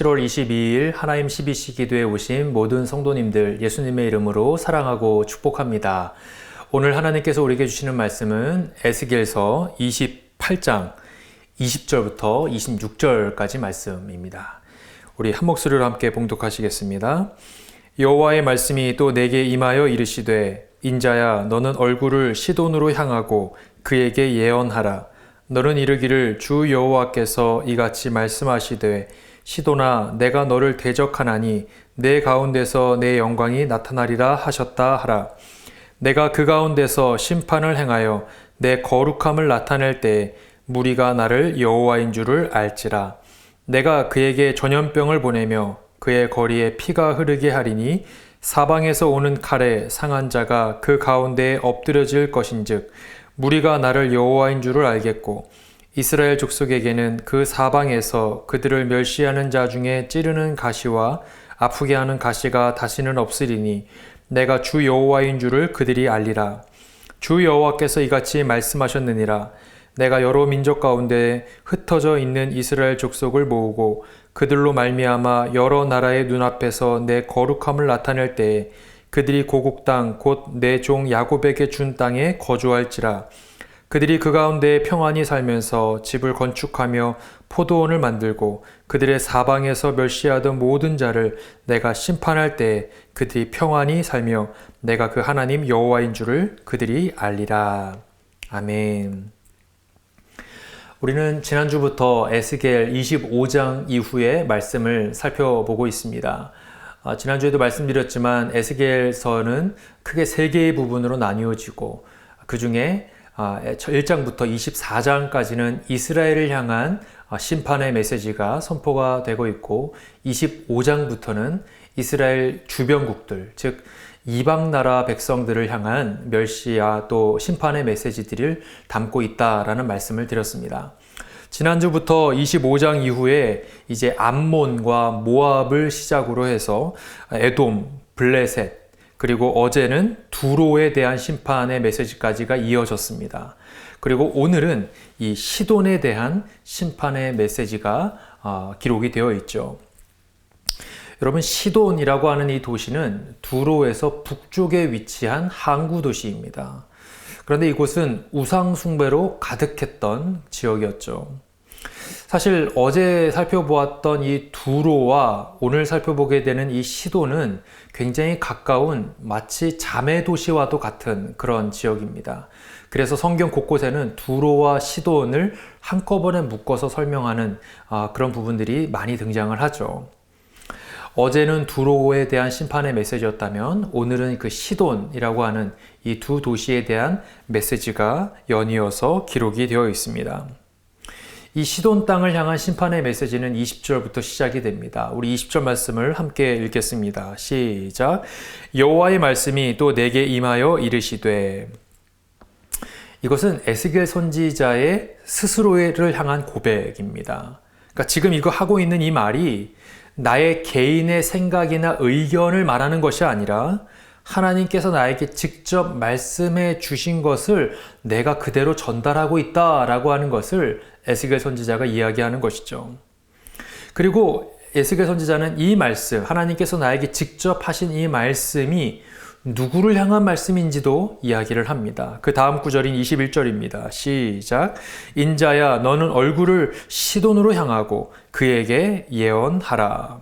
7월 22일 하나님 12시 기도에 오신 모든 성도님들 예수님의 이름으로 사랑하고 축복합니다. 오늘 하나님께서 우리에게 주시는 말씀은 에스겔서 28장 20절부터 26절까지 말씀입니다. 우리 한 목소리로 함께 봉독하시겠습니다. 여호와의 말씀이 또 내게 임하여 이르시되 인자야 너는 얼굴을 시돈으로 향하고 그에게 예언하라. 너는 이르기를 주 여호와께서 이같이 말씀하시되 시돈아 내가 너를 대적하나니 내 가운데서 내 영광이 나타나리라 하셨다 하라. 내가 그 가운데서 심판을 행하여 내 거룩함을 나타낼 때에 무리가 나를 여호와인 줄을 알지라. 내가 그에게 전염병을 보내며 그의 거리에 피가 흐르게 하리니 사방에서 오는 칼에 상한 자가 그 가운데에 엎드려질 것인즉 무리가 나를 여호와인 줄을 알겠고 이스라엘 족속에게는 그 사방에서 그들을 멸시하는 자 중에 찌르는 가시와 아프게 하는 가시가 다시는 없으리니 내가 주 여호와인 줄을 그들이 알리라. 주 여호와께서 이같이 말씀하셨느니라. 내가 여러 민족 가운데 흩어져 있는 이스라엘 족속을 모으고 그들로 말미암아 여러 나라의 눈앞에서 내 거룩함을 나타낼 때에 그들이 고국 땅 곧 내 종 야곱에게 준 땅에 거주할지라. 그들이 그 가운데 평안히 살면서 집을 건축하며 포도원을 만들고 그들의 사방에서 멸시하던 모든 자를 내가 심판할 때에 그들이 평안히 살며 내가 그 하나님 여호와인 줄을 그들이 알리라. 아멘. 우리는 지난주부터 에스겔 25장 이후의 말씀을 살펴보고 있습니다. 지난주에도 말씀드렸지만 에스겔서는 크게 세 개의 부분으로 나뉘어지고 그 중에 1장부터 24장까지는 이스라엘을 향한 심판의 메시지가 선포가 되고 있고 25장부터는 이스라엘 주변국들, 즉 이방 나라 백성들을 향한 멸시와 또 심판의 메시지들을 담고 있다라는 말씀을 드렸습니다. 지난주부터 25장 이후에 이제 암몬과 모압을 시작으로 해서 에돔, 블레셋, 그리고 어제는 두로에 대한 심판의 메시지까지가 이어졌습니다. 그리고 오늘은 이 시돈에 대한 심판의 메시지가 기록이 되어 있죠. 여러분, 시돈이라고 하는 이 도시는 두로에서 북쪽에 위치한 항구 도시입니다. 그런데 이곳은 우상 숭배로 가득했던 지역이었죠. 사실 어제 살펴보았던 이 두로와 오늘 살펴보게 되는 이 시돈은 굉장히 가까운 마치 자매 도시와도 같은 그런 지역입니다. 그래서 성경 곳곳에는 두로와 시돈을 한꺼번에 묶어서 설명하는 그런 부분들이 많이 등장을 하죠. 어제는 두로에 대한 심판의 메시지였다면 오늘은 그 시돈이라고 하는 이 두 도시에 대한 메시지가 연이어서 기록이 되어 있습니다. 이 시돈 땅을 향한 심판의 메시지는 20절부터 시작이 됩니다. 우리 20절 말씀을 함께 읽겠습니다. 시작. 여호와의 말씀이 또 내게 임하여 이르시되. 이것은 에스겔 선지자의 스스로를 향한 고백입니다. 그러니까 지금 이거 하고 있는 이 말이 나의 개인의 생각이나 의견을 말하는 것이 아니라 하나님께서 나에게 직접 말씀해 주신 것을 내가 그대로 전달하고 있다라고 하는 것을 에스겔 선지자가 이야기하는 것이죠. 그리고 에스겔 선지자는 이 말씀, 하나님께서 나에게 직접 하신 이 말씀이 누구를 향한 말씀인지도 이야기를 합니다. 그 다음 구절인 21절입니다. 시작. 인자야 너는 얼굴을 시돈으로 향하고 그에게 예언하라.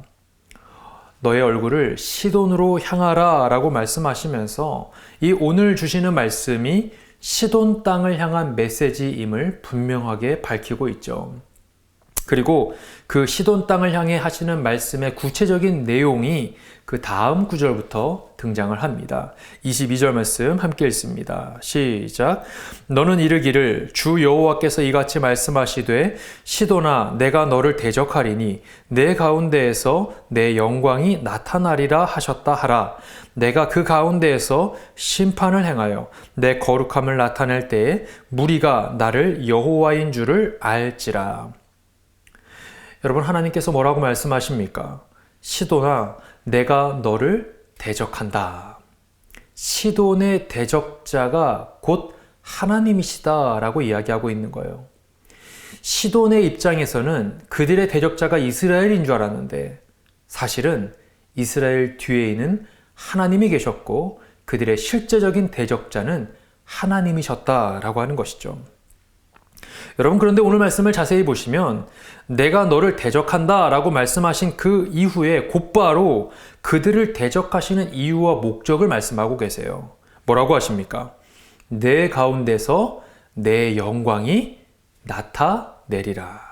너의 얼굴을 시돈으로 향하라 라고 말씀하시면서 이 오늘 주시는 말씀이 시돈 땅을 향한 메시지임을 분명하게 밝히고 있죠. 그리고 그 시돈 땅을 향해 하시는 말씀의 구체적인 내용이 그 다음 구절부터 등장을 합니다. 22절 말씀 함께 읽습니다. 시작. 너는 이르기를 주 여호와께서 이같이 말씀하시되 시돈아 내가 너를 대적하리니 내 가운데에서 내 영광이 나타나리라 하셨다 하라. 내가 그 가운데에서 심판을 행하여 내 거룩함을 나타낼 때에 무리가 나를 여호와인 줄을 알지라. 여러분, 하나님께서 뭐라고 말씀하십니까? 시돈아, 내가 너를 대적한다. 시돈의 대적자가 곧 하나님이시다라고 이야기하고 있는 거예요. 시돈의 입장에서는 그들의 대적자가 이스라엘인 줄 알았는데 사실은 이스라엘 뒤에는 하나님이 계셨고 그들의 실제적인 대적자는 하나님이셨다라고 하는 것이죠. 여러분, 그런데 오늘 말씀을 자세히 보시면 내가 너를 대적한다 라고 말씀하신 그 이후에 곧바로 그들을 대적하시는 이유와 목적을 말씀하고 계세요. 뭐라고 하십니까? 내 가운데서 내 영광이 나타내리라.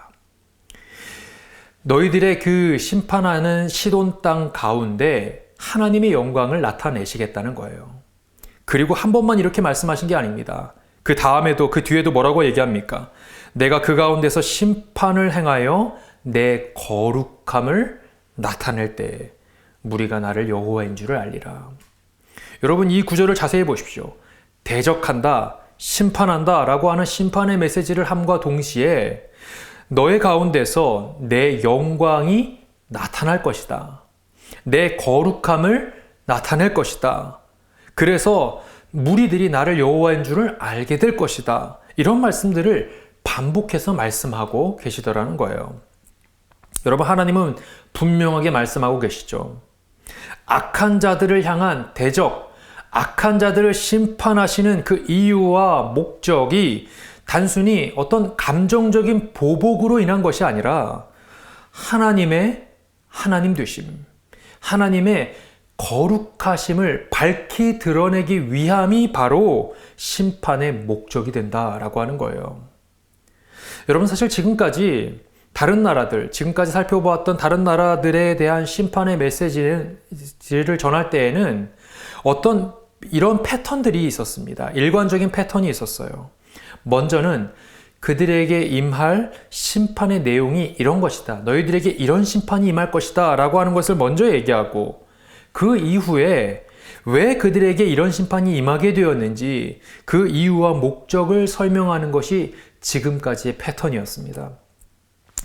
너희들의 그 심판하는 시돈 땅 가운데 하나님의 영광을 나타내시겠다는 거예요. 그리고 한 번만 이렇게 말씀하신 게 아닙니다. 그 다음에도 그 뒤에도 뭐라고 얘기합니까? 내가 그 가운데서 심판을 행하여 내 거룩함을 나타낼 때 무리가 나를 여호와인 줄을 알리라. 여러분, 이 구절을 자세히 보십시오. 대적한다, 심판한다 라고 하는 심판의 메시지를 함과 동시에 너의 가운데서 내 영광이 나타날 것이다. 내 거룩함을 나타낼 것이다. 그래서 무리들이 나를 여호와인 줄을 알게 될 것이다. 이런 말씀들을 반복해서 말씀하고 계시더라는 거예요. 여러분, 하나님은 분명하게 말씀하고 계시죠. 악한 자들을 향한 대적, 악한 자들을 심판하시는 그 이유와 목적이 단순히 어떤 감정적인 보복으로 인한 것이 아니라 하나님의 하나님 되심, 하나님의 거룩하심을 밝히 드러내기 위함이 바로 심판의 목적이 된다라고 하는 거예요. 여러분, 사실 지금까지 다른 나라들, 지금까지 살펴보았던 다른 나라들에 대한 심판의 메시지를 전할 때에는 어떤 이런 패턴들이 있었습니다. 일관적인 패턴이 있었어요. 먼저는 그들에게 임할 심판의 내용이 이런 것이다. 너희들에게 이런 심판이 임할 것이다 라고 하는 것을 먼저 얘기하고 그 이후에 왜 그들에게 이런 심판이 임하게 되었는지 그 이유와 목적을 설명하는 것이 지금까지의 패턴이었습니다.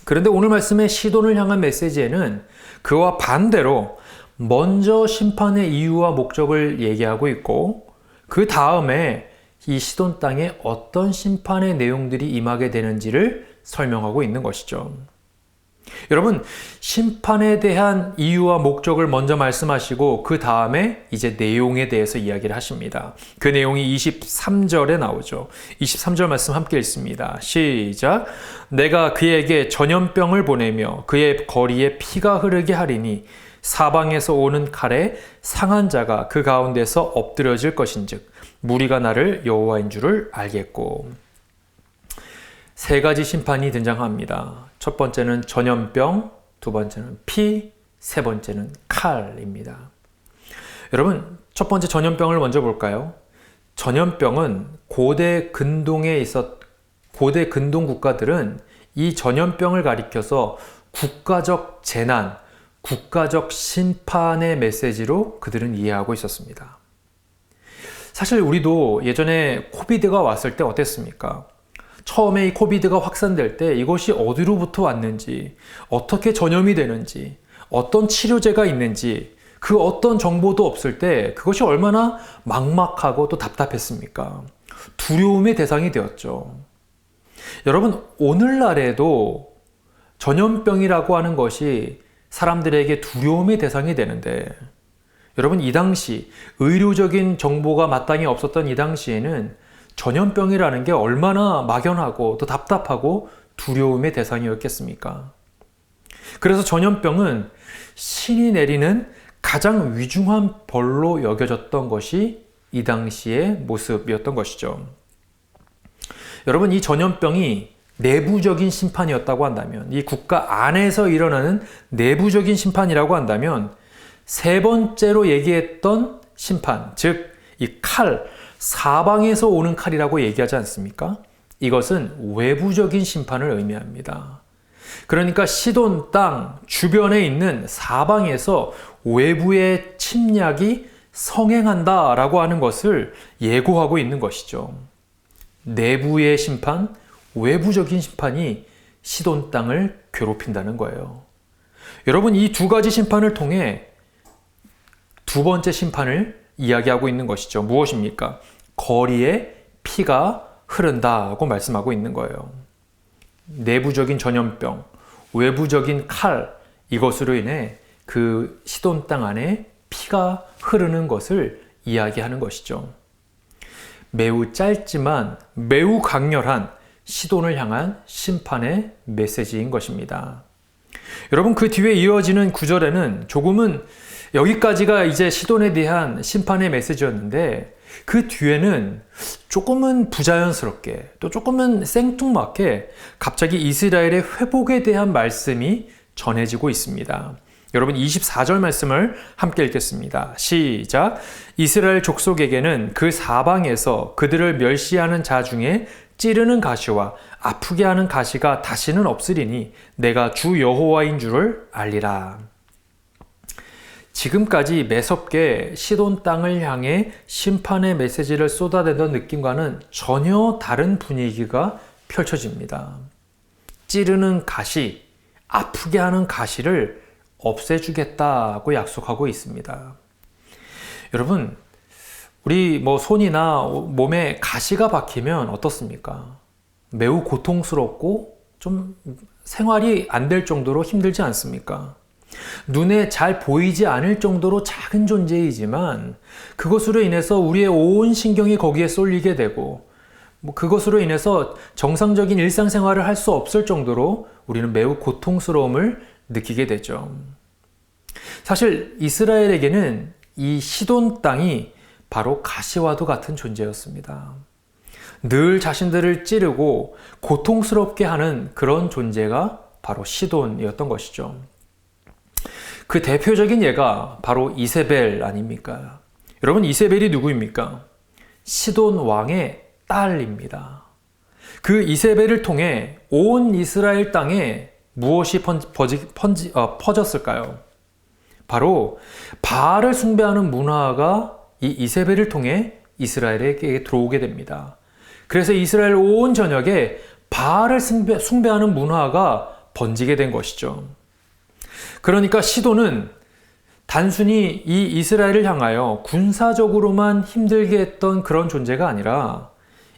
그런데 오늘 말씀의 시돈을 향한 메시지에는 그와 반대로 먼저 심판의 이유와 목적을 얘기하고 있고 그 다음에 이 시돈 땅에 어떤 심판의 내용들이 임하게 되는지를 설명하고 있는 것이죠. 여러분, 심판에 대한 이유와 목적을 먼저 말씀하시고 그 다음에 이제 내용에 대해서 이야기를 하십니다. 그 내용이 23절에 나오죠. 23절 말씀 함께 읽습니다. 시작. 내가 그에게 전염병을 보내며 그의 거리에 피가 흐르게 하리니 사방에서 오는 칼에 상한 자가 그 가운데서 엎드려질 것인즉 무리가 나를 여호와인 줄을 알겠고. 세 가지 심판이 등장합니다. 첫 번째는 전염병, 두 번째는 피, 세 번째는 칼입니다. 여러분, 첫 번째 전염병을 먼저 볼까요? 전염병은 고대 근동 국가들은 이 전염병을 가리켜서 국가적 재난, 국가적 심판의 메시지로 그들은 이해하고 있었습니다. 사실 우리도 예전에 코비드가 왔을 때 어땠습니까? 처음에 이 코비드가 확산될 때 이것이 어디로부터 왔는지, 어떻게 전염이 되는지, 어떤 치료제가 있는지 그 어떤 정보도 없을 때 그것이 얼마나 막막하고 또 답답했습니까? 두려움의 대상이 되었죠. 여러분, 오늘날에도 전염병이라고 하는 것이 사람들에게 두려움의 대상이 되는데, 여러분, 이 당시 의료적인 정보가 마땅히 없었던 이 당시에는 전염병이라는 게 얼마나 막연하고 또 답답하고 두려움의 대상이었겠습니까? 그래서 전염병은 신이 내리는 가장 위중한 벌로 여겨졌던 것이 이 당시의 모습이었던 것이죠. 여러분, 이 전염병이 내부적인 심판이었다고 한다면, 이 국가 안에서 일어나는 내부적인 심판이라고 한다면, 세 번째로 얘기했던 심판, 즉 이 칼, 사방에서 오는 칼이라고 얘기하지 않습니까? 이것은 외부적인 심판을 의미합니다. 그러니까 시돈 땅 주변에 있는 사방에서 외부의 침략이 성행한다라고 하는 것을 예고하고 있는 것이죠. 내부의 심판, 외부적인 심판이 시돈 땅을 괴롭힌다는 거예요. 여러분, 이 두 가지 심판을 통해 두 번째 심판을 이야기하고 있는 것이죠. 무엇입니까? 거리에 피가 흐른다고 말씀하고 있는 거예요. 내부적인 전염병, 외부적인 칼, 이것으로 인해 그 시돈 땅 안에 피가 흐르는 것을 이야기하는 것이죠. 매우 짧지만 매우 강렬한 시돈을 향한 심판의 메시지인 것입니다. 여러분, 그 뒤에 이어지는 구절에는 조금은 여기까지가 이제 시돈에 대한 심판의 메시지였는데 그 뒤에는 조금은 부자연스럽게 또 조금은 생뚱맞게 갑자기 이스라엘의 회복에 대한 말씀이 전해지고 있습니다. 여러분, 24절 말씀을 함께 읽겠습니다. 시작. 이스라엘 족속에게는 그 사방에서 그들을 멸시하는 자 중에 찌르는 가시와 아프게 하는 가시가 다시는 없으리니 내가 주 여호와인 줄을 알리라. 지금까지 매섭게 시돈 땅을 향해 심판의 메시지를 쏟아내던 느낌과는 전혀 다른 분위기가 펼쳐집니다. 찌르는 가시, 아프게 하는 가시를 없애주겠다고 약속하고 있습니다. 여러분, 우리 손이나 몸에 가시가 박히면 어떻습니까? 매우 고통스럽고 좀 생활이 안 될 정도로 힘들지 않습니까? 눈에 잘 보이지 않을 정도로 작은 존재이지만 그것으로 인해서 우리의 온 신경이 거기에 쏠리게 되고 그것으로 인해서 정상적인 일상생활을 할 수 없을 정도로 우리는 매우 고통스러움을 느끼게 되죠. 사실 이스라엘에게는 이 시돈 땅이 바로 가시와도 같은 존재였습니다. 늘 자신들을 찌르고 고통스럽게 하는 그런 존재가 바로 시돈이었던 것이죠. 그 대표적인 예가 바로 이세벨 아닙니까? 여러분, 이세벨이 누구입니까? 시돈 왕의 딸입니다. 그 이세벨을 통해 온 이스라엘 땅에 무엇이 퍼졌을까요? 바로 바알을 숭배하는 문화가 이 이세벨을 통해 이스라엘에게 들어오게 됩니다. 그래서 이스라엘 온 전역에 바알을 숭배하는 문화가 번지게 된 것이죠. 그러니까 시돈은 단순히 이 이스라엘을 향하여 군사적으로만 힘들게 했던 그런 존재가 아니라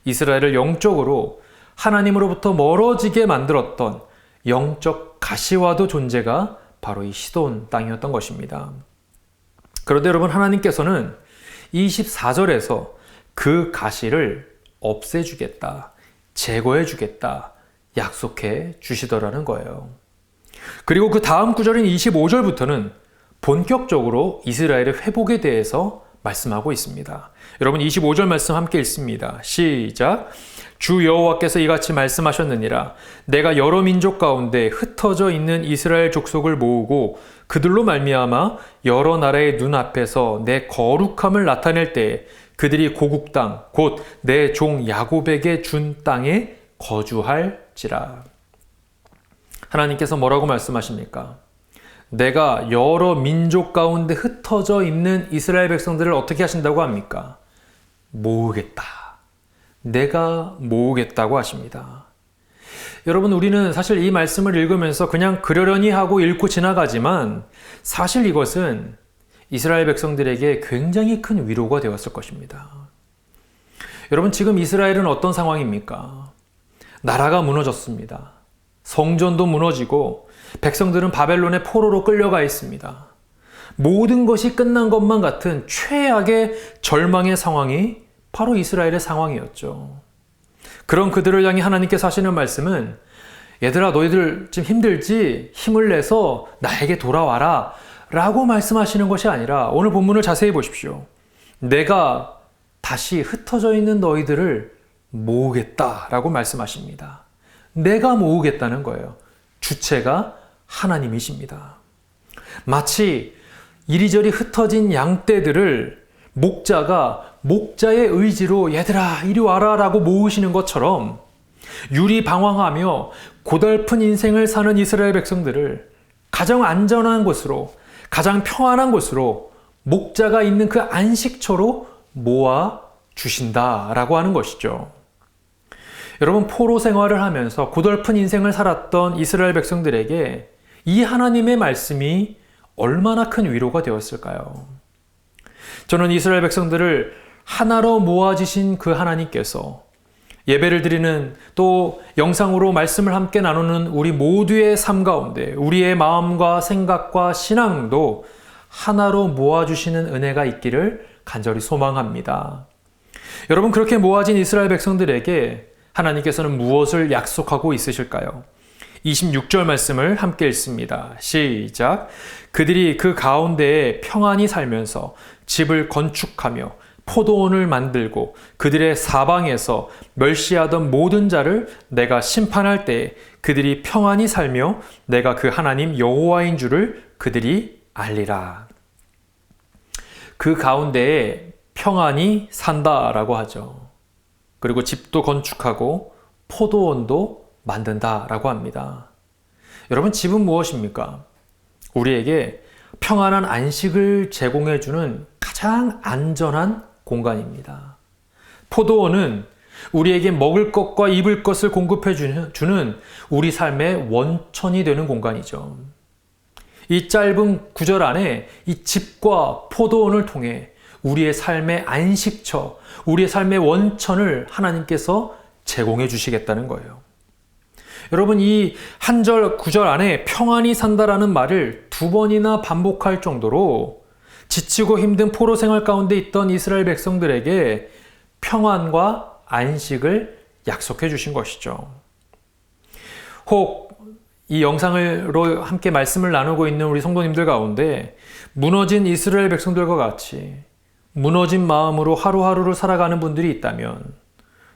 이스라엘을 영적으로 하나님으로부터 멀어지게 만들었던 영적 가시와도 존재가 바로 이 시돈 땅이었던 것입니다. 그런데 여러분, 하나님께서는 24절에서 그 가시를 없애주겠다, 제거해주겠다 약속해 주시더라는 거예요. 그리고 그 다음 구절인 25절부터는 본격적으로 이스라엘의 회복에 대해서 말씀하고 있습니다. 여러분, 25절 말씀 함께 읽습니다. 시작. 주 여호와께서 이같이 말씀하셨느니라. 내가 여러 민족 가운데 흩어져 있는 이스라엘 족속을 모으고 그들로 말미암아 여러 나라의 눈앞에서 내 거룩함을 나타낼 때에 그들이 고국 땅, 곧 내 종 야곱에게 준 땅에 거주할지라. 하나님께서 뭐라고 말씀하십니까? 내가 여러 민족 가운데 흩어져 있는 이스라엘 백성들을 어떻게 하신다고 합니까? 모으겠다. 내가 모으겠다고 하십니다. 여러분, 우리는 사실 이 말씀을 읽으면서 그냥 그러려니 하고 읽고 지나가지만 사실 이것은 이스라엘 백성들에게 굉장히 큰 위로가 되었을 것입니다. 여러분, 지금 이스라엘은 어떤 상황입니까? 나라가 무너졌습니다. 성전도 무너지고 백성들은 바벨론의 포로로 끌려가 있습니다. 모든 것이 끝난 것만 같은 최악의 절망의 상황이 바로 이스라엘의 상황이었죠. 그런 그들을 향해 하나님께서 하시는 말씀은 얘들아, 너희들 지금 힘들지? 힘을 내서 나에게 돌아와라 라고 말씀하시는 것이 아니라 오늘 본문을 자세히 보십시오. 내가 다시 흩어져 있는 너희들을 모으겠다라고 말씀하십니다. 내가 모으겠다는 거예요. 주체가 하나님이십니다. 마치 이리저리 흩어진 양떼들을 목자가 목자의 의지로 얘들아 이리 와라 라고 모으시는 것처럼 유리방황하며 고달픈 인생을 사는 이스라엘 백성들을 가장 안전한 곳으로, 가장 평안한 곳으로 목자가 있는 그 안식처로 모아 주신다라고 하는 것이죠. 여러분, 포로 생활을 하면서 고달픈 인생을 살았던 이스라엘 백성들에게 이 하나님의 말씀이 얼마나 큰 위로가 되었을까요? 저는 이스라엘 백성들을 하나로 모아주신 그 하나님께서 예배를 드리는 또 영상으로 말씀을 함께 나누는 우리 모두의 삶 가운데 우리의 마음과 생각과 신앙도 하나로 모아주시는 은혜가 있기를 간절히 소망합니다. 여러분, 그렇게 모아진 이스라엘 백성들에게 하나님께서는 무엇을 약속하고 있으실까요? 26절 말씀을 함께 읽습니다. 시작. 그들이 그 가운데에 평안히 살면서 집을 건축하며 포도원을 만들고 그들의 사방에서 멸시하던 모든 자를 내가 심판할 때에 그들이 평안히 살며 내가 그 하나님 여호와인 줄을 그들이 알리라. 그 가운데에 평안히 산다라고 하죠. 그리고 집도 건축하고 포도원도 만든다라고 합니다. 여러분, 집은 무엇입니까? 우리에게 평안한 안식을 제공해주는 가장 안전한 공간입니다. 포도원은 우리에게 먹을 것과 입을 것을 공급해 주는 우리 삶의 원천이 되는 공간이죠. 이 짧은 구절 안에 이 집과 포도원을 통해 우리의 삶의 안식처, 우리의 삶의 원천을 하나님께서 제공해 주시겠다는 거예요. 여러분, 이 한 절, 구절 안에 평안히 산다라는 말을 2번이나 반복할 정도로 지치고 힘든 포로 생활 가운데 있던 이스라엘 백성들에게 평안과 안식을 약속해 주신 것이죠. 혹 이 영상으로 함께 말씀을 나누고 있는 우리 성도님들 가운데 무너진 이스라엘 백성들과 같이 무너진 마음으로 하루하루를 살아가는 분들이 있다면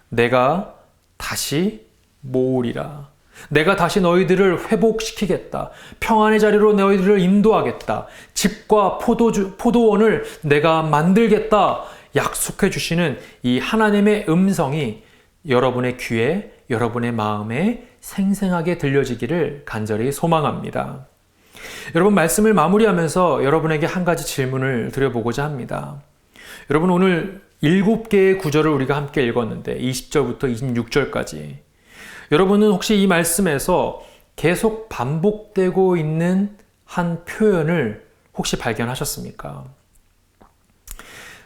내가 다시 모으리라. 내가 다시 너희들을 회복시키겠다. 평안의 자리로 너희들을 인도하겠다. 집과 포도원을 내가 만들겠다. 약속해 주시는 이 하나님의 음성이 여러분의 귀에, 여러분의 마음에 생생하게 들려지기를 간절히 소망합니다. 여러분, 말씀을 마무리하면서 여러분에게 한 가지 질문을 드려보고자 합니다. 여러분, 오늘 7개의 구절을 우리가 함께 읽었는데 20절부터 26절까지 여러분은 혹시 이 말씀에서 계속 반복되고 있는 한 표현을 혹시 발견하셨습니까?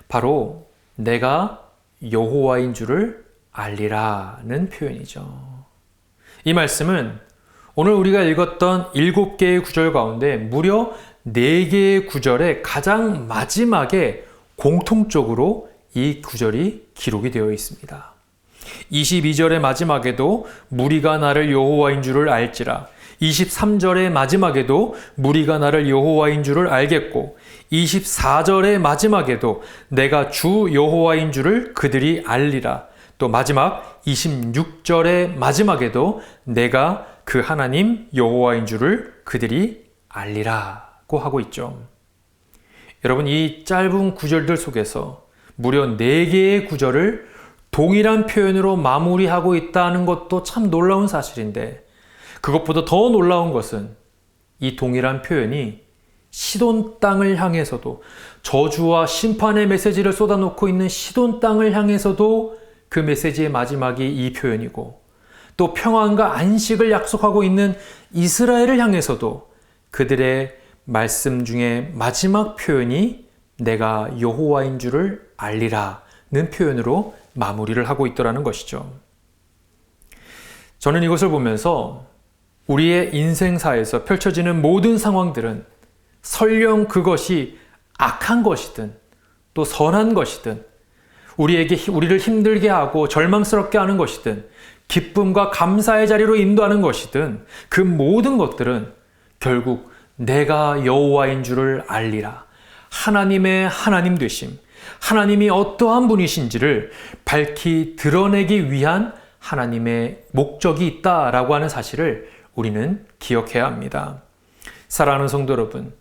바로 내가 여호와인 줄을 알리라는 표현이죠. 이 말씀은 오늘 우리가 읽었던 7개의 구절 가운데 무려 4개의 구절의 가장 마지막에 공통적으로 이 구절이 기록이 되어 있습니다. 22절의 마지막에도 무리가 나를 여호와인 줄을 알지라. 23절의 마지막에도 무리가 나를 여호와인 줄을 알겠고 24절의 마지막에도 내가 주 여호와인 줄을 그들이 알리라. 또 마지막 26절의 마지막에도 내가 그 하나님 여호와인 줄을 그들이 알리라고 하고 있죠. 여러분, 이 짧은 구절들 속에서 무려 4개의 구절을 동일한 표현으로 마무리하고 있다는 것도 참 놀라운 사실인데 그것보다 더 놀라운 것은 이 동일한 표현이 시돈 땅을 향해서도 저주와 심판의 메시지를 쏟아놓고 있는 시돈 땅을 향해서도 그 메시지의 마지막이 이 표현이고 또 평안과 안식을 약속하고 있는 이스라엘을 향해서도 그들의 말씀 중에 마지막 표현이 내가 여호와인 줄을 알리라는 표현으로 마무리를 하고 있더라는 것이죠. 저는 이것을 보면서 우리의 인생사에서 펼쳐지는 모든 상황들은 설령 그것이 악한 것이든 또 선한 것이든 우리를 힘들게 하고 절망스럽게 하는 것이든 기쁨과 감사의 자리로 인도하는 것이든 그 모든 것들은 결국 내가 여호와인 줄을 알리라. 하나님의 하나님 되심, 하나님이 어떠한 분이신지를 밝히 드러내기 위한 하나님의 목적이 있다라고 하는 사실을 우리는 기억해야 합니다. 사랑하는 성도 여러분,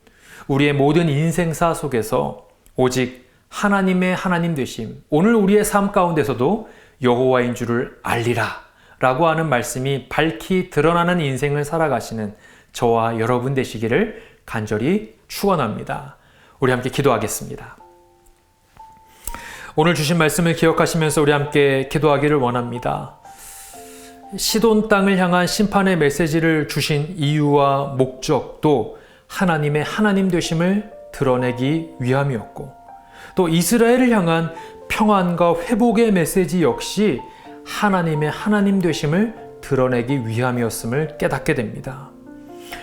우리의 모든 인생사 속에서 오직 하나님의 하나님 되심, 오늘 우리의 삶 가운데서도 여호와인 줄을 알리라 라고 하는 말씀이 밝히 드러나는 인생을 살아가시는 저와 여러분 되시기를 간절히 축원합니다. 우리 함께 기도하겠습니다. 오늘 주신 말씀을 기억하시면서 우리 함께 기도하기를 원합니다. 시돈 땅을 향한 심판의 메시지를 주신 이유와 목적도 하나님의 하나님 되심을 드러내기 위함이었고 또 이스라엘을 향한 평안과 회복의 메시지 역시 하나님의 하나님 되심을 드러내기 위함이었음을 깨닫게 됩니다.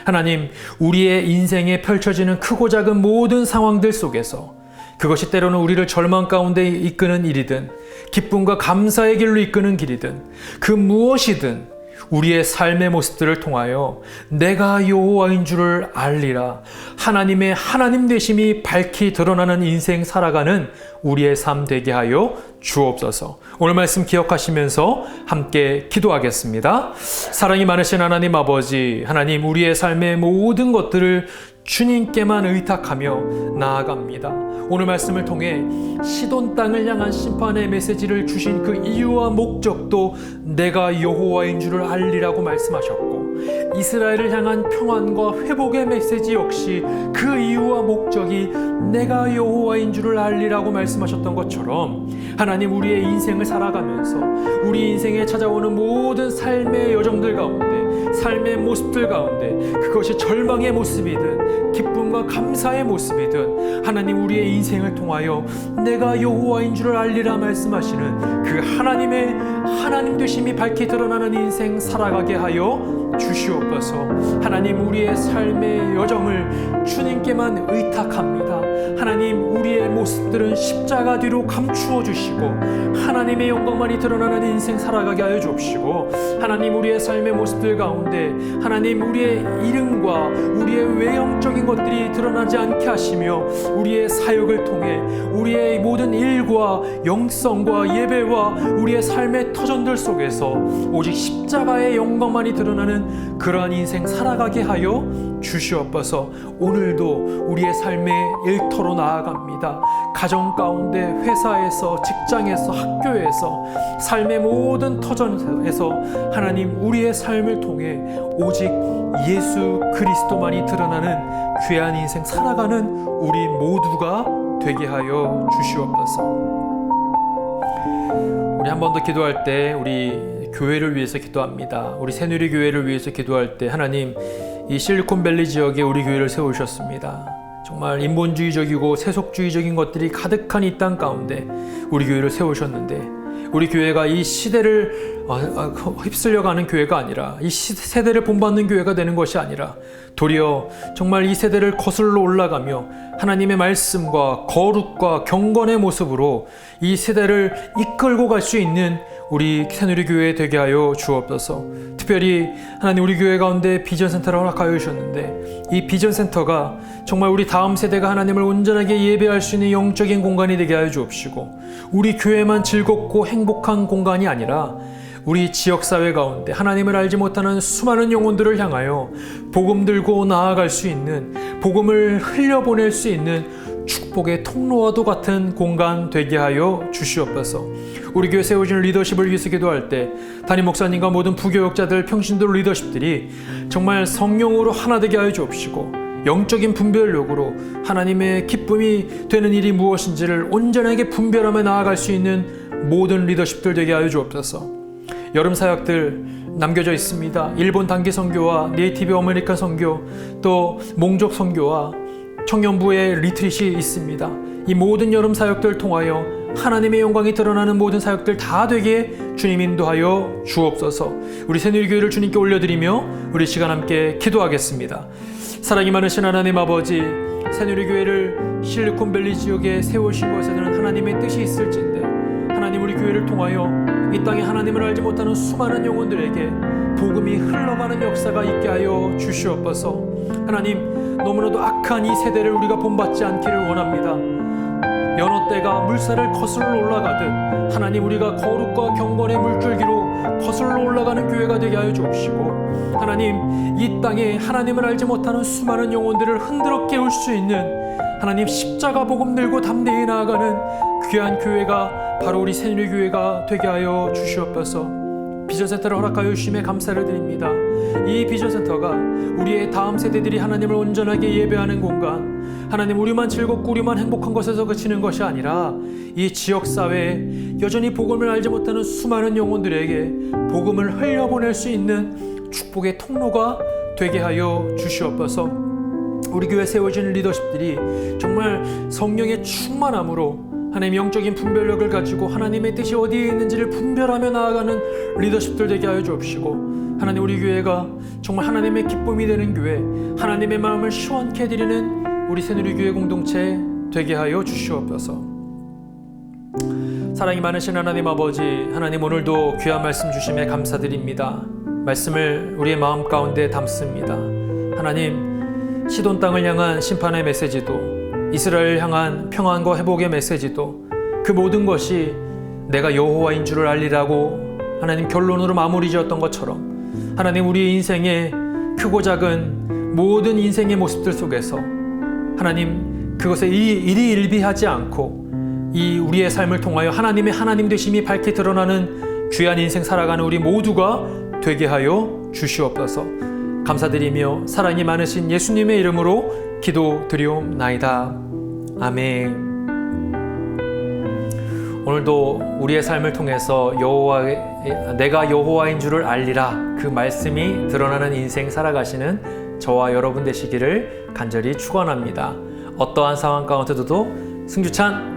하나님, 우리의 인생에 펼쳐지는 크고 작은 모든 상황들 속에서 그것이 때로는 우리를 절망 가운데 이끄는 일이든 기쁨과 감사의 길로 이끄는 길이든 그 무엇이든 우리의 삶의 모습들을 통하여 내가 여호와인 줄을 알리라, 하나님의 하나님 되심이 밝히 드러나는 인생 살아가는 우리의 삶 되게 하여 주옵소서. 오늘 말씀 기억하시면서 함께 기도하겠습니다. 사랑이 많으신 하나님 아버지, 하나님, 우리의 삶의 모든 것들을 주님께만 의탁하며 나아갑니다. 오늘 말씀을 통해 시돈 땅을 향한 심판의 메시지를 주신 그 이유와 목적도 내가 여호와인 줄을 알리라고 말씀하셨고, 이스라엘을 향한 평안과 회복의 메시지 역시 그 이유와 목적이 내가 여호와인 줄을 알리라고 말씀하셨던 것처럼, 하나님, 우리의 인생을 살아가면서 우리 인생에 찾아오는 모든 삶의 여정들 가운데, 삶의 모습들 가운데, 그것이 절망의 모습이든 기쁨과 감사의 모습이든 하나님, 우리의 인생을 통하여 내가 여호와인 줄을 알리라 말씀하시는 그 하나님의 하나님 되심이 밝히 드러나는 인생 살아가게 하여 주시옵소서. 하나님, 우리의 삶의 여정을 주님께만 의탁합니다. 하나님, 우리의 모습들은 십자가 뒤로 감추어 주시고 하나님의 영광만이 드러나는 인생 살아가게 하여 주옵시고, 하나님, 우리의 삶의 모습들 가운데 하나님, 우리의 이름과 우리의 외형적인 것들이 드러나지 않게 하시며 우리의 사역을 통해 우리의 모든 일과 영성과 예배와 우리의 삶의 터전들 속에서 오직 십자가의 영광만이 드러나는 그러한 인생 살아가게 하여 주시옵소서. 오늘도 우리의 삶의 일터로 나아갑니다. 가정 가운데, 회사에서, 직장에서, 학교에서, 삶의 모든 터전에서 하나님, 우리의 삶을 통해 오직 예수 그리스도만이 드러나는 귀한 인생 살아가는 우리 모두가 되게 하여 주시옵소서. 우리 한 번 더 기도할 때 우리 교회를 위해서 기도합니다. 우리 새누리 교회를 위해서 기도할 때 하나님, 이 실리콘밸리 지역에 우리 교회를 세우셨습니다. 정말 인본주의적이고 세속주의적인 것들이 가득한 이 땅 가운데 우리 교회를 세우셨는데, 우리 교회가 이 시대를 휩쓸려가는 교회가 아니라, 이 세대를 본받는 교회가 되는 것이 아니라 도리어 정말 이 세대를 거슬러 올라가며 하나님의 말씀과 거룩과 경건의 모습으로 이 세대를 이끌고 갈 수 있는 우리 새누리 교회 되게 하여 주옵소서. 특별히 하나님, 우리 교회 가운데 비전센터를 허락하여 주셨는데, 이 비전센터가 정말 우리 다음 세대가 하나님을 온전하게 예배할 수 있는 영적인 공간이 되게 하여 주옵시고, 우리 교회만 즐겁고 행복한 공간이 아니라 우리 지역사회 가운데 하나님을 알지 못하는 수많은 영혼들을 향하여 복음 들고 나아갈 수 있는, 복음을 흘려보낼 수 있는 축복의 통로와도 같은 공간 되게 하여 주시옵소서. 우리 교회 세워진 리더십을 위해서 기도할 때 담임 목사님과 모든 부교역자들, 평신도 리더십들이 정말 성령으로 하나 되게 하여 주옵시고, 영적인 분별력으로 하나님의 기쁨이 되는 일이 무엇인지를 온전하게 분별하며 나아갈 수 있는 모든 리더십들 되게 하여 주옵소서. 여름 사역들 남겨져 있습니다. 일본 단기 선교와 네이티브 아메리칸 선교, 또 몽족 선교와 청년부의 리트릿이 있습니다. 이 모든 여름 사역들 통하여 하나님의 영광이 드러나는 모든 사역들 다 되게 주님 인도하여 주옵소서. 우리 새누리교회를 주님께 올려드리며 우리 시간 함께 기도하겠습니다. 사랑이 많으신 하나님 아버지, 새누리교회를 실리콘밸리 지역에 세우신 것에는 하나님의 뜻이 있을진데, 하나님, 우리 교회를 통하여 이 땅에 하나님을 알지 못하는 수많은 영혼들에게 복음이 흘러가는 역사가 있게 하여 주시옵소서. 하나님, 너무나도 악한 이 세대를 우리가 본받지 않기를 원합니다. 여느 때가 물살을 거슬러 올라가듯 하나님, 우리가 거룩과 경건의 물줄기로 거슬러 올라가는 교회가 되게 하여 주옵시고, 하나님, 이 땅에 하나님을 알지 못하는 수많은 영혼들을 흔들어 깨울 수 있는 하나님, 십자가 복음 들고 담대히 나아가는 귀한 교회가 바로 우리 새누리교회가 되게 하여 주시옵소서. 비전센터를 허락하여 주심에 감사를 드립니다. 이 비전센터가 우리의 다음 세대들이 하나님을 온전하게 예배하는 공간, 하나님, 우리만 즐겁고 우리만 행복한 것에서 그치는 것이 아니라 이 지역사회에 여전히 복음을 알지 못하는 수많은 영혼들에게 복음을 흘려보낼 수 있는 축복의 통로가 되게 하여 주시옵소서. 우리 교회 세워진 리더십들이 정말 성령의 충만함으로 하나님 영적인 분별력을 가지고 하나님의 뜻이 어디에 있는지를 분별하며 나아가는 리더십들 되게 하여 주옵시고, 하나님 우리 교회가 정말 하나님의 기쁨이 되는 교회, 하나님의 마음을 시원케 해드리는 우리 새누리교회 공동체 되게 하여 주시옵소서. 사랑이 많으신 하나님 아버지, 하나님 오늘도 귀한 말씀 주심에 감사드립니다. 말씀을 우리의 마음 가운데 담습니다. 하나님, 시돈 땅을 향한 심판의 메시지도, 이스라엘 향한 평안과 회복의 메시지도, 그 모든 것이 내가 여호와인 줄을 알리라고 하나님 결론으로 마무리 지었던 것처럼, 하나님 우리의 인생의 크고 작은 모든 인생의 모습들 속에서 하나님 그것에 일희일비하지 않고 이 우리의 삶을 통하여 하나님의 하나님 되심이 밝게 드러나는 귀한 인생 살아가는 우리 모두가 되게 하여 주시옵소서. 감사드리며 사랑이 많으신 예수님의 이름으로 기도드리옵나이다. 아멘. 오늘도 우리의 삶을 통해서 내가 여호와인 줄을 알리라, 그 말씀이 드러나는 인생 살아가시는 저와 여러분 되시기를 간절히 축원합니다. 어떠한 상황 가운데도 승주찬